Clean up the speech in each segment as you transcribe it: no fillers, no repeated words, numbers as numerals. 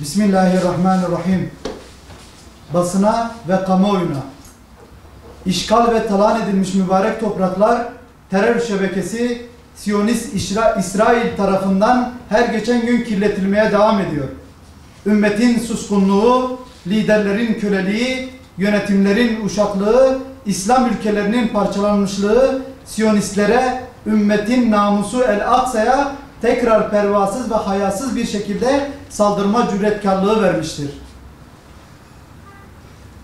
Bismillahirrahmanirrahim. Basına ve kamuoyuna işgal ve talan edilmiş mübarek topraklar terör şebekesi Siyonist İsrail tarafından her geçen gün kirletilmeye devam ediyor. Ümmetin suskunluğu, liderlerin köleliği, yönetimlerin uşaklığı, İslam ülkelerinin parçalanmışlığı Siyonistlere, ümmetin namusu El-Aksa'ya tekrar pervasız ve hayasız bir şekilde saldırma cüretkarlığı vermiştir.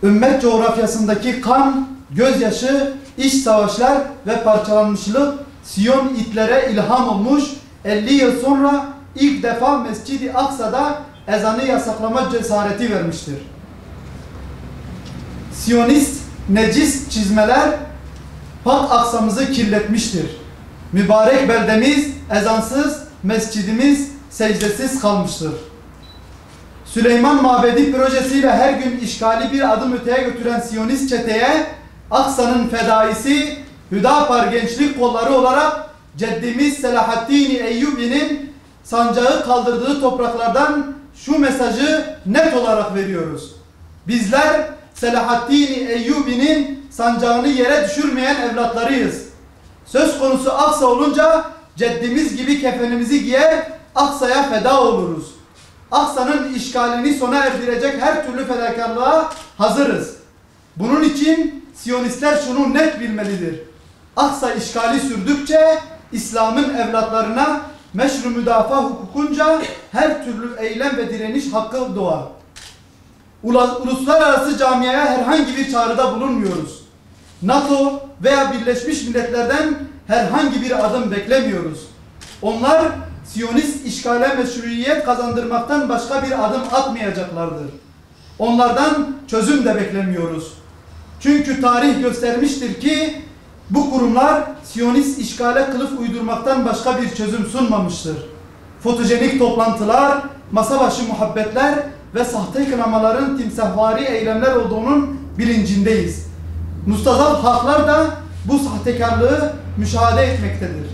Ümmet coğrafyasındaki kan, gözyaşı, iç savaşlar ve parçalanmışlık Siyon itlere ilham olmuş, 50 yıl sonra ilk defa Mescid-i Aksa'da ezanı yasaklama cesareti vermiştir. Siyonist necis çizmeler Pak Aksa'mızı kirletmiştir. Mübarek beldemiz ezansız, mescidimiz secdesiz kalmıştır. Süleyman Mabedi projesiyle her gün işgali bir adım öteye götüren Siyonist çeteye Aksa'nın fedaisi Hüdapar Gençlik Kolları olarak ceddimiz Selahaddin Eyyubi'nin sancağı kaldırdığı topraklardan şu mesajı net olarak veriyoruz. Bizler Selahaddin Eyyubi'nin sancağını yere düşürmeyen evlatlarıyız. Söz konusu Aksa olunca ceddimiz gibi kefenimizi giyer, Aksa'ya feda oluruz. Aksa'nın işgalini sona erdirecek her türlü fedakarlığa hazırız. Bunun için Siyonistler şunu net bilmelidir. Aksa işgali sürdükçe İslam'ın evlatlarına meşru müdafaa hukukunca her türlü eylem ve direniş hakkı doğar. Uluslararası camiaya herhangi bir çağrıda bulunmuyoruz. NATO veya Birleşmiş Milletler'den herhangi bir adım beklemiyoruz. Onlar Siyonist işgale meşruiyet kazandırmaktan başka bir adım atmayacaklardır. Onlardan çözüm de beklemiyoruz. Çünkü tarih göstermiştir ki bu kurumlar Siyonist işgale kılıf uydurmaktan başka bir çözüm sunmamıştır. Fotojenik toplantılar, masa başı muhabbetler ve sahte kınamaların timsahvari eylemler olduğunun bilincindeyiz. Mustazaf halklar da bu sahtekarlığı müşahede etmektedir.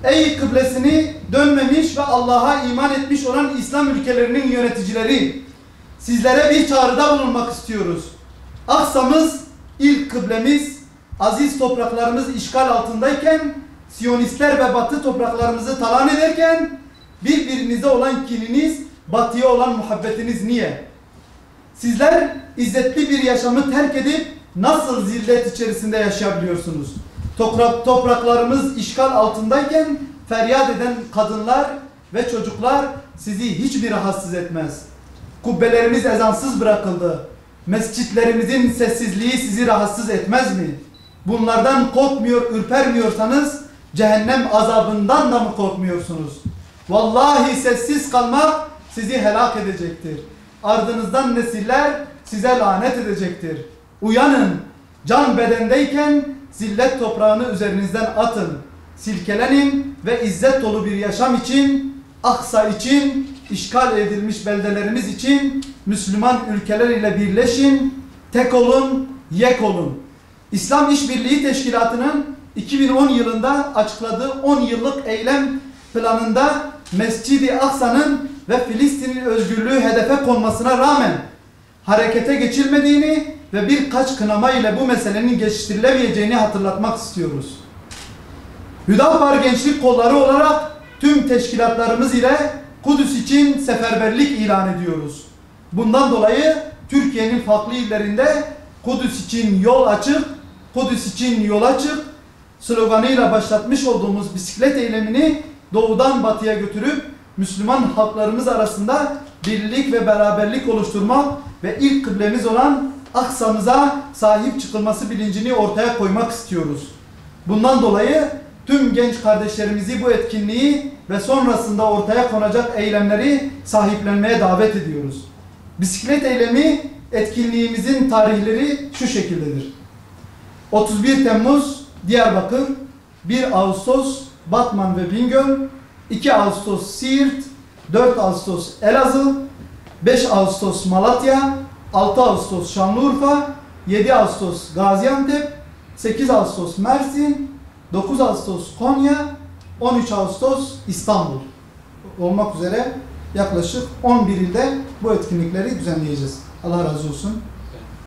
Ey kıblesini dönmemiş ve Allah'a iman etmiş olan İslam ülkelerinin yöneticileri, sizlere bir çağrıda bulunmak istiyoruz. Aksa'mız, ilk kıblemiz, aziz topraklarımız işgal altındayken, Siyonistler ve Batı topraklarımızı talan ederken, birbirinize olan kininiz, Batı'ya olan muhabbetiniz niye? Sizler izzetli bir yaşamı terk edip nasıl zillet içerisinde yaşayabiliyorsunuz? Topraklarımız işgal altındayken feryat eden kadınlar ve çocuklar sizi hiç mi rahatsız etmez? Kubbelerimiz ezansız bırakıldı. Mescitlerimizin sessizliği sizi rahatsız etmez mi? Bunlardan korkmuyor, ürpermiyorsanız cehennem azabından da mı korkmuyorsunuz? Vallahi sessiz kalmak sizi helak edecektir. Ardınızdan nesiller size lanet edecektir. Uyanın, can bedendeyken zillet toprağını üzerinizden atın. Silkelenin ve izzet dolu bir yaşam için, Aksa için, işgal edilmiş beldelerimiz için Müslüman ülkeler ile birleşin, tek olun, yek olun. İslam İşbirliği Teşkilatı'nın 2010 yılında açıkladığı 10 yıllık eylem planında Mescid-i Aksa'nın ve Filistin'in özgürlüğü hedefe konmasına rağmen harekete geçilmediğini ve birkaç kınama ile bu meselenin geçiştirilemeyeceğini hatırlatmak istiyoruz. Hüdapar Gençlik Kolları olarak tüm teşkilatlarımız ile Kudüs için seferberlik ilan ediyoruz. Bundan dolayı Türkiye'nin farklı illerinde Kudüs için yol açık, Kudüs için yol açık sloganıyla başlatmış olduğumuz bisiklet eylemini doğudan batıya götürüp Müslüman halklarımız arasında birlik ve beraberlik oluşturmak ve ilk kıblemiz olan Aksa'mıza sahip çıkılması bilincini ortaya koymak istiyoruz. Bundan dolayı tüm genç kardeşlerimizi bu etkinliği ve sonrasında ortaya konacak eylemleri sahiplenmeye davet ediyoruz. Bisiklet eylemi etkinliğimizin tarihleri şu şekildedir. 31 Temmuz Diyarbakır, 1 Ağustos Batman ve Bingöl, 2 Ağustos Siirt, 4 Ağustos Elazığ, 5 Ağustos Malatya, 6 Ağustos Şanlıurfa, 7 Ağustos Gaziantep, 8 Ağustos Mersin, 9 Ağustos Konya, 13 Ağustos İstanbul. olmak üzere yaklaşık 11 ilde bu etkinlikleri düzenleyeceğiz. Allah razı olsun.